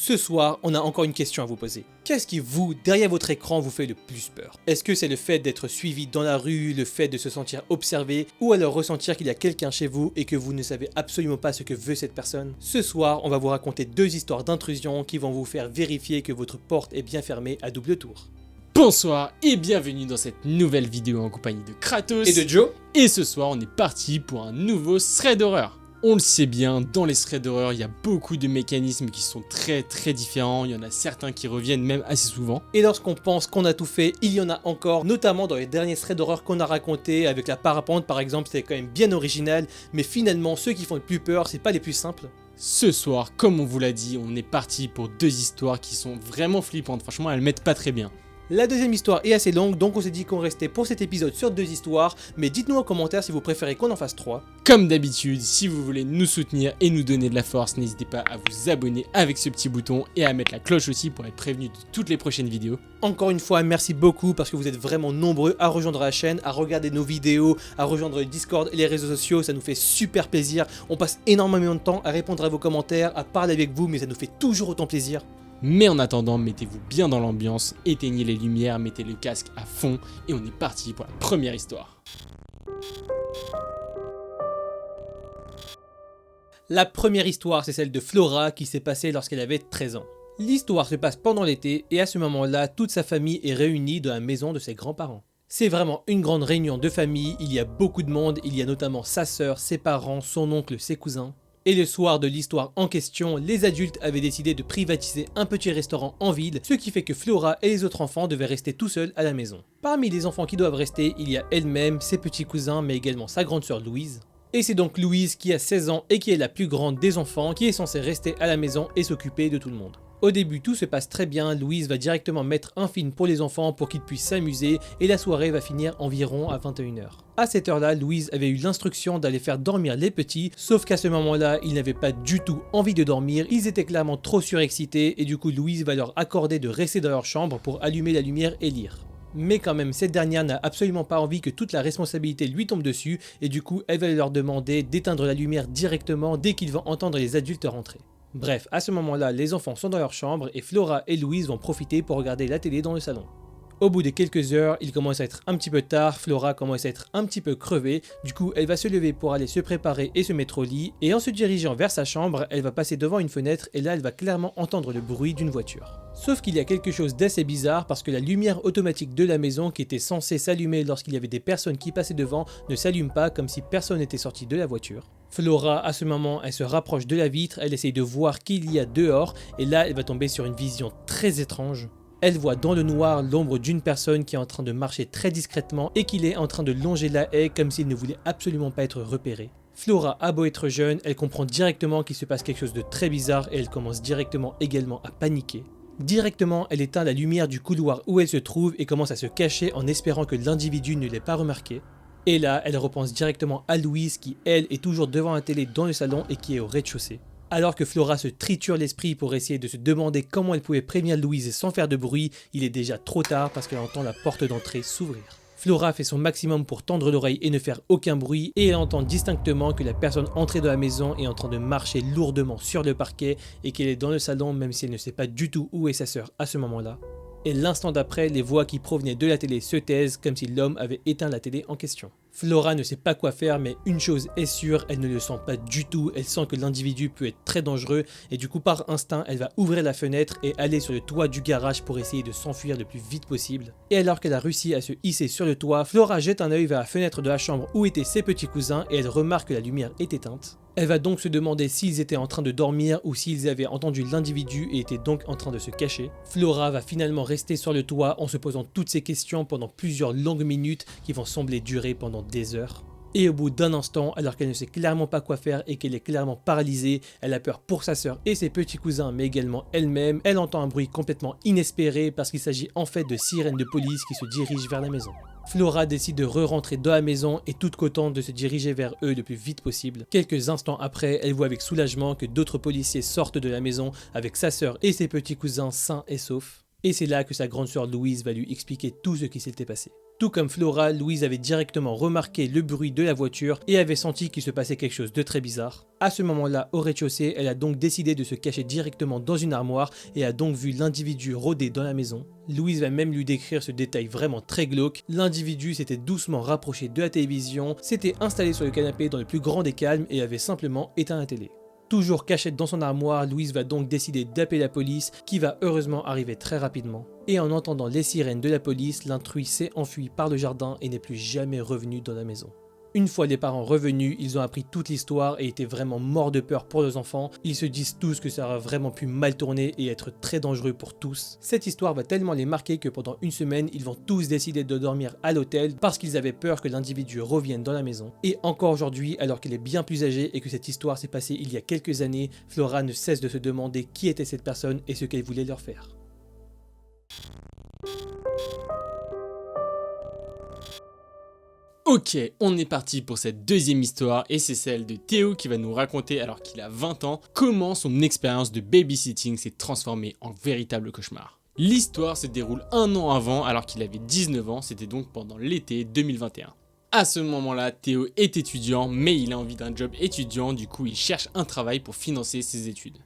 Ce soir, on a encore une question à vous poser. Qu'est-ce qui vous, derrière votre écran, vous fait le plus peur? Est-ce que c'est le fait d'être suivi dans la rue, le fait de se sentir observé, ou alors ressentir qu'il y a quelqu'un chez vous et que vous ne savez absolument pas ce que veut cette personne? Ce soir, on va vous raconter 2 histoires d'intrusion qui vont vous faire vérifier que votre porte est bien fermée à double tour. Bonsoir et bienvenue dans cette nouvelle vidéo en compagnie de Kratos Et de Joe. Et ce soir, on est parti pour un nouveau thread d'horreur. On le sait bien, dans les threads d'horreur, il y a beaucoup de mécanismes qui sont très différents, il y en a certains qui reviennent même assez souvent. Et lorsqu'on pense qu'on a tout fait, il y en a encore, notamment dans les derniers threads d'horreur qu'on a racontés, avec la parapente par exemple, c'était quand même bien original, mais finalement, ceux qui font le plus peur, c'est pas les plus simples. Ce soir, comme on vous l'a dit, on est parti pour 2 histoires qui sont vraiment flippantes, franchement elles mettent pas très bien. La deuxième histoire est assez longue, donc on s'est dit qu'on restait pour cet épisode sur 2 histoires, mais dites-nous en commentaire si vous préférez qu'on en fasse 3. Comme d'habitude, si vous voulez nous soutenir et nous donner de la force, n'hésitez pas à vous abonner avec ce petit bouton et à mettre la cloche aussi pour être prévenu de toutes les prochaines vidéos. Encore une fois, merci beaucoup parce que vous êtes vraiment nombreux à rejoindre la chaîne, à regarder nos vidéos, à rejoindre le Discord et les réseaux sociaux, ça nous fait super plaisir. On passe énormément de temps à répondre à vos commentaires, à parler avec vous, mais ça nous fait toujours autant plaisir. Mais en attendant, mettez-vous bien dans l'ambiance, éteignez les lumières, mettez le casque à fond et on est parti pour la première histoire. La première histoire, c'est celle de Flora qui s'est passée lorsqu'elle avait 13 ans. L'histoire se passe pendant l'été et à ce moment-là, toute sa famille est réunie dans la maison de ses grands-parents. C'est vraiment une grande réunion de famille, il y a beaucoup de monde, il y a notamment sa sœur, ses parents, son oncle, ses cousins. Et le soir de l'histoire en question, les adultes avaient décidé de privatiser un petit restaurant en ville, ce qui fait que Flora et les autres enfants devaient rester tout seuls à la maison. Parmi les enfants qui doivent rester, il y a elle-même, ses petits cousins, mais également sa grande sœur Louise. Et c'est donc Louise qui a 16 ans et qui est la plus grande des enfants, qui est censée rester à la maison et s'occuper de tout le monde. Au début, tout se passe très bien, Louise va directement mettre un film pour les enfants pour qu'ils puissent s'amuser et la soirée va finir environ à 21h. À cette heure-là, Louise avait eu l'instruction d'aller faire dormir les petits, sauf qu'à ce moment-là, ils n'avaient pas du tout envie de dormir, ils étaient clairement trop surexcités et du coup Louise va leur accorder de rester dans leur chambre pour allumer la lumière et lire. Mais quand même, cette dernière n'a absolument pas envie que toute la responsabilité lui tombe dessus et du coup, elle va leur demander d'éteindre la lumière directement dès qu'ils vont entendre les adultes rentrer. Bref, à ce moment-là, les enfants sont dans leur chambre et Flora et Louise vont profiter pour regarder la télé dans le salon. Au bout de quelques heures, il commence à être un petit peu tard, Flora commence à être un petit peu crevée, du coup elle va se lever pour aller se préparer et se mettre au lit, et en se dirigeant vers sa chambre, elle va passer devant une fenêtre et là elle va clairement entendre le bruit d'une voiture. Sauf qu'il y a quelque chose d'assez bizarre parce que la lumière automatique de la maison qui était censée s'allumer lorsqu'il y avait des personnes qui passaient devant ne s'allume pas comme si personne n'était sorti de la voiture. Flora, à ce moment, elle se rapproche de la vitre, elle essaye de voir qui il y a dehors et là elle va tomber sur une vision très étrange. Elle voit dans le noir l'ombre d'une personne qui est en train de marcher très discrètement et qu'il est en train de longer la haie comme s'il ne voulait absolument pas être repéré. Flora a beau être jeune, elle comprend directement qu'il se passe quelque chose de très bizarre et elle commence directement également à paniquer. Directement, elle éteint la lumière du couloir où elle se trouve et commence à se cacher en espérant que l'individu ne l'ait pas remarqué. Et là, elle repense directement à Louise qui, elle, est toujours devant la télé dans le salon et qui est au rez-de-chaussée. Alors que Flora se triture l'esprit pour essayer de se demander comment elle pouvait prévenir Louise sans faire de bruit, il est déjà trop tard parce qu'elle entend la porte d'entrée s'ouvrir. Flora fait son maximum pour tendre l'oreille et ne faire aucun bruit et elle entend distinctement que la personne entrée dans la maison est en train de marcher lourdement sur le parquet et qu'elle est dans le salon même si elle ne sait pas du tout où est sa sœur à ce moment-là. Et l'instant d'après, les voix qui provenaient de la télé se taisent comme si l'homme avait éteint la télé en question. Flora ne sait pas quoi faire, mais une chose est sûre, elle ne le sent pas du tout, elle sent que l'individu peut être très dangereux et du coup par instinct, elle va ouvrir la fenêtre et aller sur le toit du garage pour essayer de s'enfuir le plus vite possible. Et alors qu'elle a réussi à se hisser sur le toit, Flora jette un œil vers la fenêtre de la chambre où étaient ses petits cousins et elle remarque que la lumière est éteinte. Elle va donc se demander s'ils étaient en train de dormir ou s'ils avaient entendu l'individu et étaient donc en train de se cacher. Flora va finalement rester sur le toit en se posant toutes ces questions pendant plusieurs longues minutes qui vont sembler durer pendant des heures. Et au bout d'un instant, alors qu'elle ne sait clairement pas quoi faire et qu'elle est clairement paralysée, elle a peur pour sa sœur et ses petits cousins mais également elle-même, elle entend un bruit complètement inespéré parce qu'il s'agit en fait de sirènes de police qui se dirigent vers la maison. Flora décide de re-rentrer dans la maison et toute contente de se diriger vers eux le plus vite possible. Quelques instants après, elle voit avec soulagement que d'autres policiers sortent de la maison avec sa sœur et ses petits cousins sains et saufs. Et c'est là que sa grande sœur Louise va lui expliquer tout ce qui s'était passé. Tout comme Flora, Louise avait directement remarqué le bruit de la voiture et avait senti qu'il se passait quelque chose de très bizarre. À ce moment-là, au rez-de-chaussée, elle a donc décidé de se cacher directement dans une armoire et a donc vu l'individu rôder dans la maison. Louise va même lui décrire ce détail vraiment très glauque. L'individu s'était doucement rapproché de la télévision, s'était installé sur le canapé dans le plus grand des calmes et avait simplement éteint la télé. Toujours cachette dans son armoire, Louise va donc décider d'appeler la police, qui va heureusement arriver très rapidement. Et en entendant les sirènes de la police, l'intrus s'est enfui par le jardin et n'est plus jamais revenu dans la maison. Une fois les parents revenus, ils ont appris toute l'histoire et étaient vraiment morts de peur pour leurs enfants. Ils se disent tous que ça aurait vraiment pu mal tourner et être très dangereux pour tous. Cette histoire va tellement les marquer que pendant une semaine, ils vont tous décider de dormir à l'hôtel parce qu'ils avaient peur que l'individu revienne dans la maison. Et encore aujourd'hui, alors qu'elle est bien plus âgée et que cette histoire s'est passée il y a quelques années, Flora ne cesse de se demander qui était cette personne et ce qu'elle voulait leur faire. Ok, on est parti pour cette deuxième histoire et c'est celle de Théo qui va nous raconter, alors qu'il a 20 ans, comment son expérience de babysitting s'est transformée en véritable cauchemar. L'histoire se déroule un an avant alors qu'il avait 19 ans, c'était donc pendant l'été 2021. À ce moment-là, Théo est étudiant mais il a envie d'un job étudiant, du coup il cherche un travail pour financer ses études.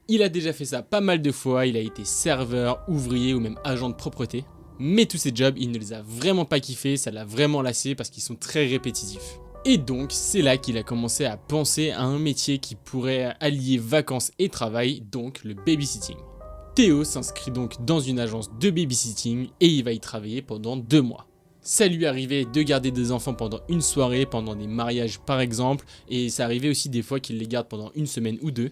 Il a déjà fait ça pas mal de fois, il a été serveur, ouvrier ou même agent de propreté. Mais tous ces jobs, il ne les a vraiment pas kiffés, ça l'a vraiment lassé parce qu'ils sont très répétitifs. Et donc, c'est là qu'il a commencé à penser à un métier qui pourrait allier vacances et travail, donc le babysitting. Théo s'inscrit donc dans une agence de babysitting et il va y travailler pendant 2 mois. Ça lui arrivait de garder des enfants pendant une soirée, pendant des mariages par exemple, et ça arrivait aussi des fois qu'il les garde pendant une semaine ou 2.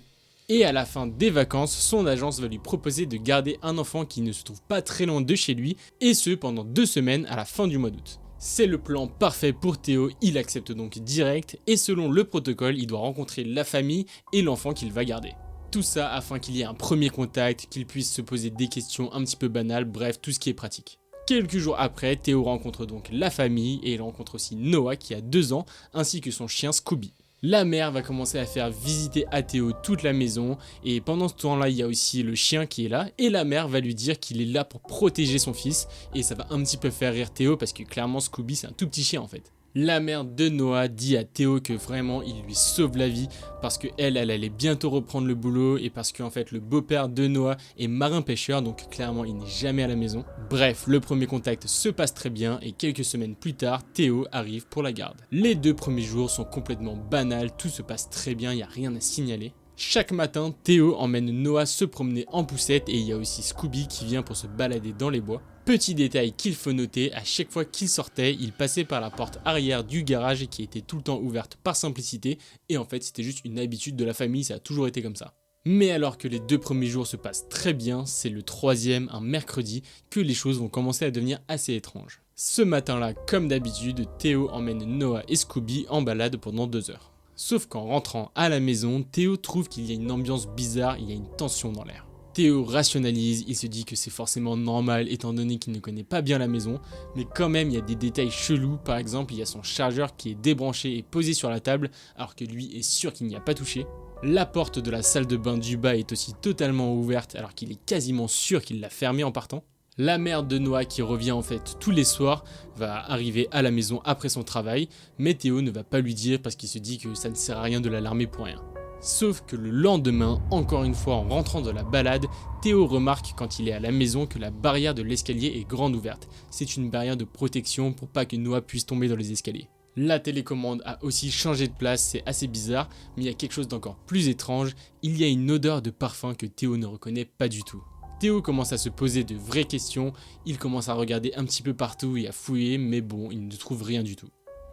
Et à la fin des vacances, son agence va lui proposer de garder un enfant qui ne se trouve pas très loin de chez lui, et ce pendant 2 semaines à la fin du mois d'août. C'est le plan parfait pour Théo, il accepte donc direct, et selon le protocole, il doit rencontrer la famille et l'enfant qu'il va garder. Tout ça afin qu'il y ait un premier contact, qu'il puisse se poser des questions un petit peu banales, bref, tout ce qui est pratique. Quelques jours après, Théo rencontre donc la famille, et il rencontre aussi Noah qui a 2 ans, ainsi que son chien Scooby. La mère va commencer à faire visiter à Théo toute la maison et pendant ce temps-là, il y a aussi le chien qui est là et la mère va lui dire qu'il est là pour protéger son fils et ça va un petit peu faire rire Théo parce que clairement Scooby c'est un tout petit chien en fait. La mère de Noah dit à Théo que vraiment il lui sauve la vie parce que elle allait bientôt reprendre le boulot et parce qu'en fait le beau-père de Noah est marin-pêcheur donc clairement il n'est jamais à la maison. Bref, le premier contact se passe très bien et quelques semaines plus tard, Théo arrive pour la garde. Les 2 premiers jours sont complètement banals, tout se passe très bien, il n'y a rien à signaler. Chaque matin, Théo emmène Noah se promener en poussette et il y a aussi Scooby qui vient pour se balader dans les bois. Petit détail qu'il faut noter, à chaque fois qu'il sortait, il passait par la porte arrière du garage qui était tout le temps ouverte par simplicité et en fait c'était juste une habitude de la famille, ça a toujours été comme ça. Mais alors que les 2 premiers jours se passent très bien, c'est le 3e, un mercredi, que les choses vont commencer à devenir assez étranges. Ce matin-là, comme d'habitude, Théo emmène Noah et Scooby en balade pendant 2 heures. Sauf qu'en rentrant à la maison, Théo trouve qu'il y a une ambiance bizarre, il y a une tension dans l'air. Théo rationalise, il se dit que c'est forcément normal étant donné qu'il ne connaît pas bien la maison, mais quand même il y a des détails chelous, par exemple il y a son chargeur qui est débranché et posé sur la table alors que lui est sûr qu'il n'y a pas touché. La porte de la salle de bain du bas est aussi totalement ouverte alors qu'il est quasiment sûr qu'il l'a fermée en partant. La mère de Noah qui revient en fait tous les soirs va arriver à la maison après son travail, mais Théo ne va pas lui dire parce qu'il se dit que ça ne sert à rien de l'alarmer pour rien. Sauf que le lendemain, encore une fois en rentrant de la balade, Théo remarque quand il est à la maison que la barrière de l'escalier est grande ouverte. C'est une barrière de protection pour pas que Noah puisse tomber dans les escaliers. La télécommande a aussi changé de place, c'est assez bizarre, mais il y a quelque chose d'encore plus étrange, il y a une odeur de parfum que Théo ne reconnaît pas du tout. Théo commence à se poser de vraies questions, il commence à regarder un petit peu partout et à fouiller, mais bon, il ne trouve rien du tout.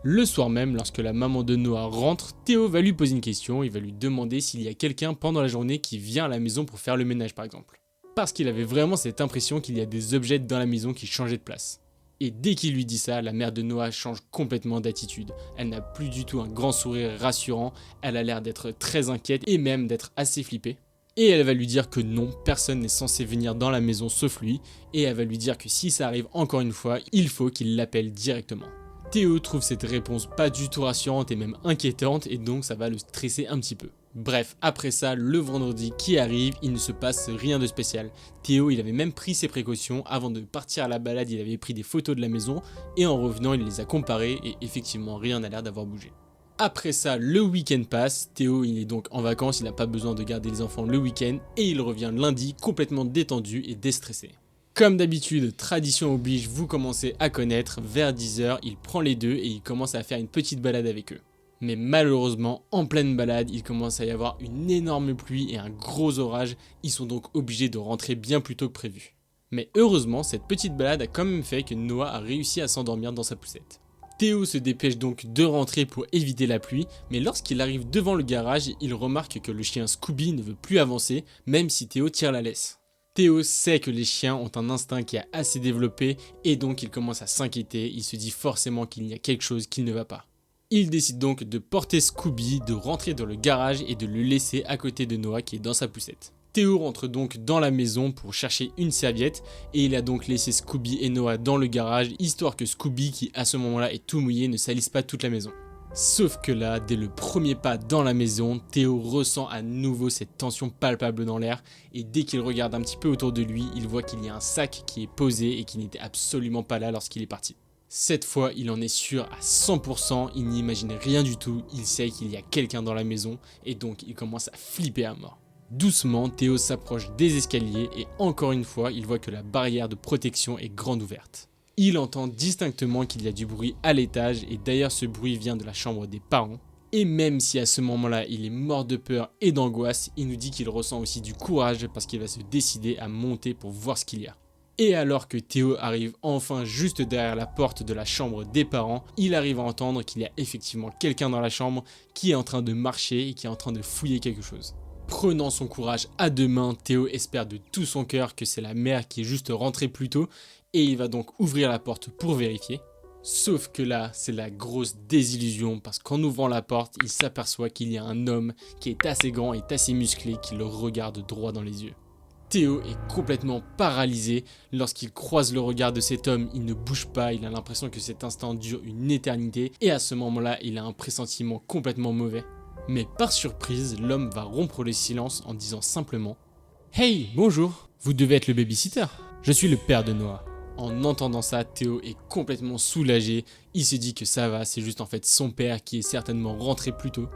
Le soir même, lorsque la maman de Noah rentre, Théo va lui poser une question, il va lui demander s'il y a quelqu'un pendant la journée qui vient à la maison pour faire le ménage par exemple. Parce qu'il avait vraiment cette impression qu'il y a des objets dans la maison qui changeaient de place. Et dès qu'il lui dit ça, la mère de Noah change complètement d'attitude. Elle n'a plus du tout un grand sourire rassurant, elle a l'air d'être très inquiète et même d'être assez flippée. Et elle va lui dire que non, personne n'est censé venir dans la maison sauf lui, et elle va lui dire que si ça arrive encore une fois, il faut qu'il l'appelle directement. Théo trouve cette réponse pas du tout rassurante et même inquiétante et donc ça va le stresser un petit peu. Bref, après ça, le vendredi qui arrive, il ne se passe rien de spécial. Théo, il avait même pris ses précautions, avant de partir à la balade, il avait pris des photos de la maison, et en revenant, il les a comparées, et effectivement, rien n'a l'air d'avoir bougé. Après ça, le week-end passe, Théo il est donc en vacances, il n'a pas besoin de garder les enfants le week-end, et il revient lundi complètement détendu et déstressé. Comme d'habitude, tradition oblige, vous commencez à connaître, vers 10h, il prend les deux et il commence à faire une petite balade avec eux. Mais malheureusement, en pleine balade, il commence à y avoir une énorme pluie et un gros orage, ils sont donc obligés de rentrer bien plus tôt que prévu. Mais heureusement, cette petite balade a quand même fait que Noah a réussi à s'endormir dans sa poussette. Théo se dépêche donc de rentrer pour éviter la pluie, mais lorsqu'il arrive devant le garage, il remarque que le chien Scooby ne veut plus avancer, même si Théo tire la laisse. Théo sait que les chiens ont un instinct qui est assez développé, et donc il commence à s'inquiéter, il se dit forcément qu'il y a quelque chose qui ne va pas. Il décide donc de porter Scooby, de rentrer dans le garage et de le laisser à côté de Noah qui est dans sa poussette. Théo rentre donc dans la maison pour chercher une serviette et il a donc laissé Scooby et Noah dans le garage histoire que Scooby, qui à ce moment-là est tout mouillé, ne salisse pas toute la maison. Sauf que là, dès le premier pas dans la maison, Théo ressent à nouveau cette tension palpable dans l'air et dès qu'il regarde un petit peu autour de lui, il voit qu'il y a un sac qui est posé et qui n'était absolument pas là lorsqu'il est parti. Cette fois, il en est sûr à 100%, il n'imagine rien du tout, il sait qu'il y a quelqu'un dans la maison et donc il commence à flipper à mort. Doucement, Théo s'approche des escaliers et encore une fois, il voit que la barrière de protection est grande ouverte. Il entend distinctement qu'il y a du bruit à l'étage et d'ailleurs ce bruit vient de la chambre des parents. Et même si à ce moment-là, il est mort de peur et d'angoisse, il nous dit qu'il ressent aussi du courage parce qu'il va se décider à monter pour voir ce qu'il y a. Et alors que Théo arrive enfin juste derrière la porte de la chambre des parents, il arrive à entendre qu'il y a effectivement quelqu'un dans la chambre qui est en train de marcher et qui est en train de fouiller quelque chose. Prenant son courage à deux mains, Théo espère de tout son cœur que c'est la mère qui est juste rentrée plus tôt et il va donc ouvrir la porte pour vérifier. Sauf que là, c'est la grosse désillusion parce qu'en ouvrant la porte, il s'aperçoit qu'il y a un homme qui est assez grand et assez musclé qui le regarde droit dans les yeux. Théo est complètement paralysé, lorsqu'il croise le regard de cet homme, il ne bouge pas, il a l'impression que cet instant dure une éternité et à ce moment-là, il a un pressentiment complètement mauvais. Mais par surprise, l'homme va rompre le silence en disant simplement « Hey, bonjour, vous devez être le babysitter, je suis le père de Noah ». En entendant ça, Théo est complètement soulagé, il se dit que ça va, c'est juste en fait son père qui est certainement rentré plus tôt.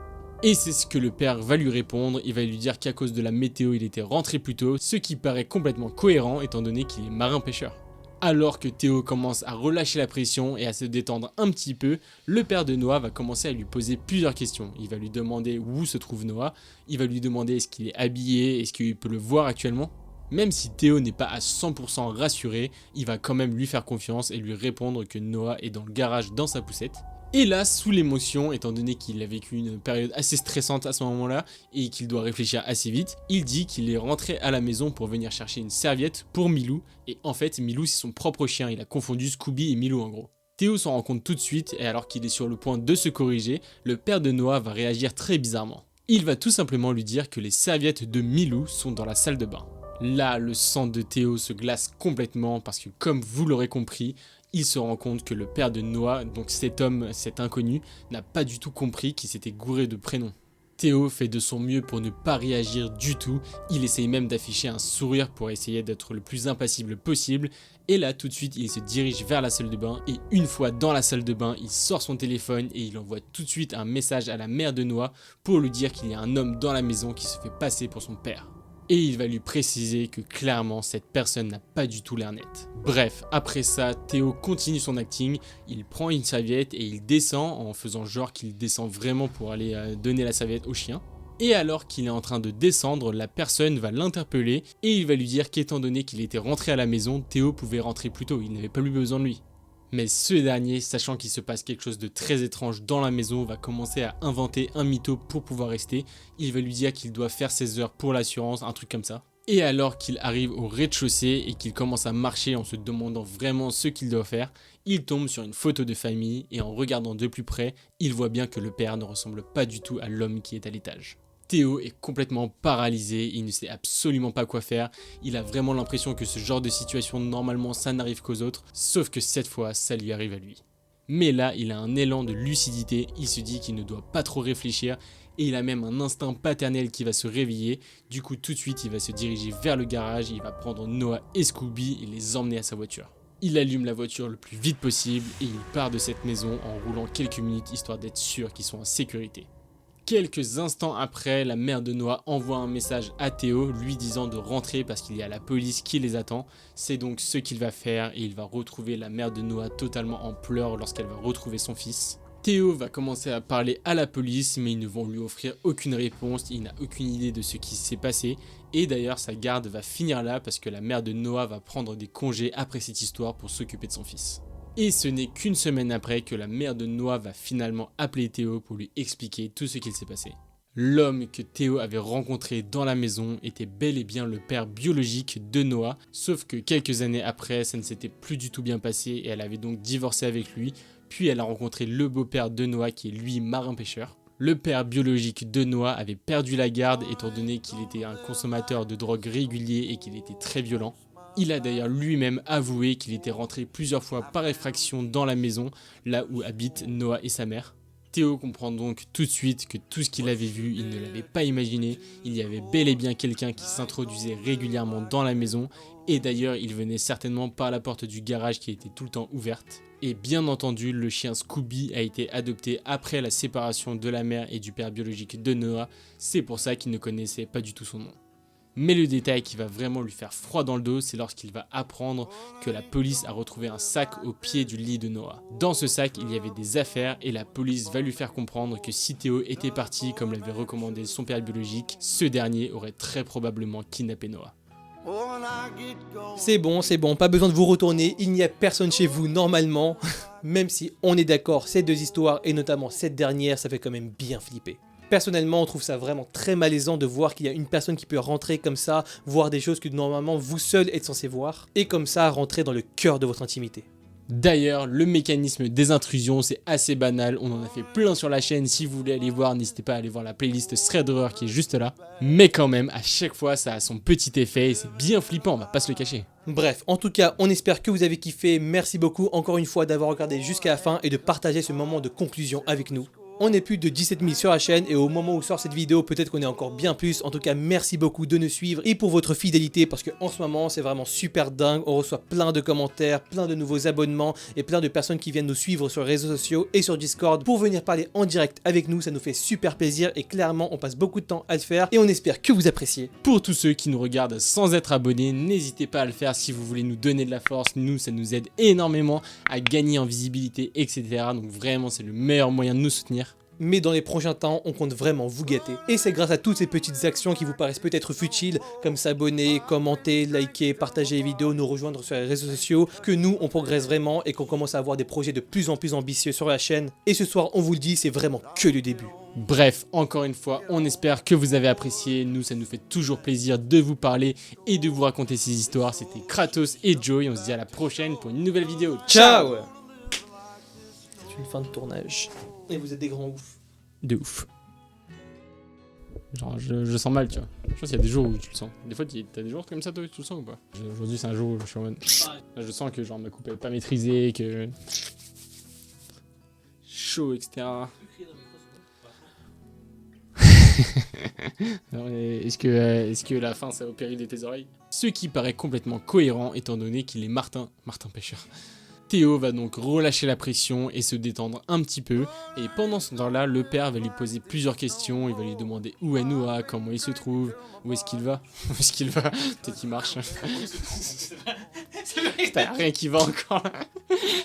Et c'est ce que le père va lui répondre, il va lui dire qu'à cause de la météo il était rentré plus tôt, ce qui paraît complètement cohérent étant donné qu'il est marin-pêcheur. Alors que Théo commence à relâcher la pression et à se détendre un petit peu, le père de Noah va commencer à lui poser plusieurs questions. Il va lui demander où se trouve Noah, il va lui demander est-ce qu'il est habillé, est-ce qu'il peut le voir actuellement. Même si Théo n'est pas à 100% rassuré, il va quand même lui faire confiance et lui répondre que Noah est dans le garage dans sa poussette. Et là, sous l'émotion, étant donné qu'il a vécu une période assez stressante à ce moment-là et qu'il doit réfléchir assez vite, il dit qu'il est rentré à la maison pour venir chercher une serviette pour Milou. Et en fait, Milou c'est son propre chien, il a confondu Scooby et Milou en gros. Théo s'en rend compte tout de suite et alors qu'il est sur le point de se corriger, le père de Noah va réagir très bizarrement. Il va tout simplement lui dire que les serviettes de Milou sont dans la salle de bain. Là, le sang de Théo se glace complètement parce que comme vous l'aurez compris, il se rend compte que le père de Noah, donc cet homme, cet inconnu, n'a pas du tout compris qu'il s'était gouré de prénom. Théo fait de son mieux pour ne pas réagir du tout, il essaye même d'afficher un sourire pour essayer d'être le plus impassible possible, et là tout de suite il se dirige vers la salle de bain, et une fois dans la salle de bain, il sort son téléphone et il envoie tout de suite un message à la mère de Noah pour lui dire qu'il y a un homme dans la maison qui se fait passer pour son père. Et il va lui préciser que clairement cette personne n'a pas du tout l'air net. Bref, après ça, Théo continue son acting, il prend une serviette et il descend en faisant genre qu'il descend vraiment pour aller donner la serviette au chien. Et alors qu'il est en train de descendre, la personne va l'interpeller et il va lui dire qu'étant donné qu'il était rentré à la maison, Théo pouvait rentrer plus tôt, il n'avait pas eu besoin de lui. Mais ce dernier, sachant qu'il se passe quelque chose de très étrange dans la maison, va commencer à inventer un mytho pour pouvoir rester. Il va lui dire qu'il doit faire ses heures pour l'assurance, un truc comme ça. Et alors qu'il arrive au rez-de-chaussée et qu'il commence à marcher en se demandant vraiment ce qu'il doit faire, il tombe sur une photo de famille et en regardant de plus près, il voit bien que le père ne ressemble pas du tout à l'homme qui est à l'étage. Théo est complètement paralysé, il ne sait absolument pas quoi faire, il a vraiment l'impression que ce genre de situation normalement ça n'arrive qu'aux autres, sauf que cette fois ça lui arrive à lui. Mais là il a un élan de lucidité, il se dit qu'il ne doit pas trop réfléchir et il a même un instinct paternel qui va se réveiller. Du coup tout de suite il va se diriger vers le garage, il va prendre Noah et Scooby et les emmener à sa voiture. Il allume la voiture le plus vite possible et il part de cette maison en roulant quelques minutes histoire d'être sûr qu'ils sont en sécurité. Quelques instants après, la mère de Noah envoie un message à Théo lui disant de rentrer parce qu'il y a la police qui les attend. C'est donc ce qu'il va faire et il va retrouver la mère de Noah totalement en pleurs lorsqu'elle va retrouver son fils. Théo va commencer à parler à la police mais ils ne vont lui offrir aucune réponse, il n'a aucune idée de ce qui s'est passé et d'ailleurs sa garde va finir là parce que la mère de Noah va prendre des congés après cette histoire pour s'occuper de son fils. Et ce n'est qu'une semaine après que la mère de Noah va finalement appeler Théo pour lui expliquer tout ce qu'il s'est passé. L'homme que Théo avait rencontré dans la maison était bel et bien le père biologique de Noah, sauf que quelques années après, ça ne s'était plus du tout bien passé et elle avait donc divorcé avec lui, puis elle a rencontré le beau-père de Noah qui est lui marin-pêcheur. Le père biologique de Noah avait perdu la garde étant donné qu'il était un consommateur de drogue régulier et qu'il était très violent. Il a d'ailleurs lui-même avoué qu'il était rentré plusieurs fois par effraction dans la maison, là où habitent Noah et sa mère. Théo comprend donc tout de suite que tout ce qu'il avait vu, il ne l'avait pas imaginé, il y avait bel et bien quelqu'un qui s'introduisait régulièrement dans la maison, et d'ailleurs il venait certainement par la porte du garage qui était tout le temps ouverte. Et bien entendu, le chien Scooby a été adopté après la séparation de la mère et du père biologique de Noah, c'est pour ça qu'il ne connaissait pas du tout son nom. Mais le détail qui va vraiment lui faire froid dans le dos, c'est lorsqu'il va apprendre que la police a retrouvé un sac au pied du lit de Noah. Dans ce sac, il y avait des affaires et la police va lui faire comprendre que si Théo était parti comme l'avait recommandé son père biologique, ce dernier aurait très probablement kidnappé Noah. C'est bon, pas besoin de vous retourner, il n'y a personne chez vous normalement. Même si on est d'accord, ces deux histoires et notamment cette dernière, ça fait quand même bien flipper. Personnellement, on trouve ça vraiment très malaisant de voir qu'il y a une personne qui peut rentrer comme ça, voir des choses que normalement vous seul êtes censé voir, et comme ça rentrer dans le cœur de votre intimité. D'ailleurs, le mécanisme des intrusions, c'est assez banal, on en a fait plein sur la chaîne, si vous voulez aller voir, n'hésitez pas à aller voir la playlist Thread Horror qui est juste là. Mais quand même, à chaque fois, ça a son petit effet et c'est bien flippant, on va pas se le cacher. Bref, en tout cas, on espère que vous avez kiffé, merci beaucoup encore une fois d'avoir regardé jusqu'à la fin et de partager ce moment de conclusion avec nous. On est plus de 17 000 sur la chaîne et au moment où sort cette vidéo, peut-être qu'on est encore bien plus. En tout cas, merci beaucoup de nous suivre et pour votre fidélité parce qu'en ce moment, c'est vraiment super dingue. On reçoit plein de commentaires, plein de nouveaux abonnements et plein de personnes qui viennent nous suivre sur les réseaux sociaux et sur Discord pour venir parler en direct avec nous. Ça nous fait super plaisir et clairement, on passe beaucoup de temps à le faire et on espère que vous appréciez. Pour tous ceux qui nous regardent sans être abonnés, n'hésitez pas à le faire si vous voulez nous donner de la force. Nous, ça nous aide énormément à gagner en visibilité, etc. Donc vraiment, c'est le meilleur moyen de nous soutenir. Mais dans les prochains temps, on compte vraiment vous gâter. Et c'est grâce à toutes ces petites actions qui vous paraissent peut-être futiles, comme s'abonner, commenter, liker, partager les vidéos, nous rejoindre sur les réseaux sociaux, que nous, on progresse vraiment et qu'on commence à avoir des projets de plus en plus ambitieux sur la chaîne. Et ce soir, on vous le dit, c'est vraiment que le début. Bref, encore une fois, on espère que vous avez apprécié. Nous, ça nous fait toujours plaisir de vous parler et de vous raconter ces histoires. C'était Kratos et Joey. On se dit à la prochaine pour une nouvelle vidéo. Ciao! C'est une fin de tournage. Et vous êtes des grands ouf. De ouf. Genre, je sens mal, tu vois. Je pense qu'il y a des jours où tu le sens. Des fois, t'as des jours comme ça, toi, tu le sens ou pas? Aujourd'hui, c'est un jour où je suis en mode. Là, je sens que genre ma coupe est pas maîtrisée, que. Chaud, etc. Est-ce que la fin, c'est au péril de tes oreilles? Ce qui paraît complètement cohérent, étant donné qu'il est Martin pêcheur. Théo va donc relâcher la pression et se détendre un petit peu, et pendant ce temps-là, le père va lui poser plusieurs questions, il va lui demander où est Noah, comment il se trouve, où est-ce qu'il va, peut-être qu'il marche. T'as rien qui va encore là.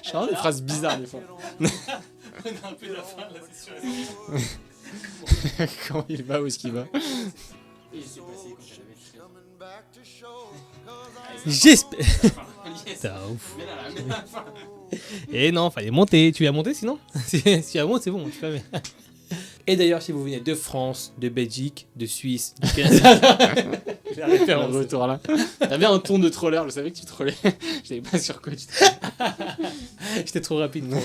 J'ai vraiment des phrases bizarres des fois. On a un peu la fin de la session. Comment il va, où est-ce qu'il va? J'espère. C'est ouf. Et non, fallait monter. Tu l'as monté sinon? Si tu as monté, c'est bon. Tu peux. Et d'ailleurs, si vous venez de France, de Belgique, de Suisse, du Canada, la référence retour là. T'avais un ton de troller, je savais que tu trollais. Je savais pas sur quoi tu trollais. J'étais trop rapide pour.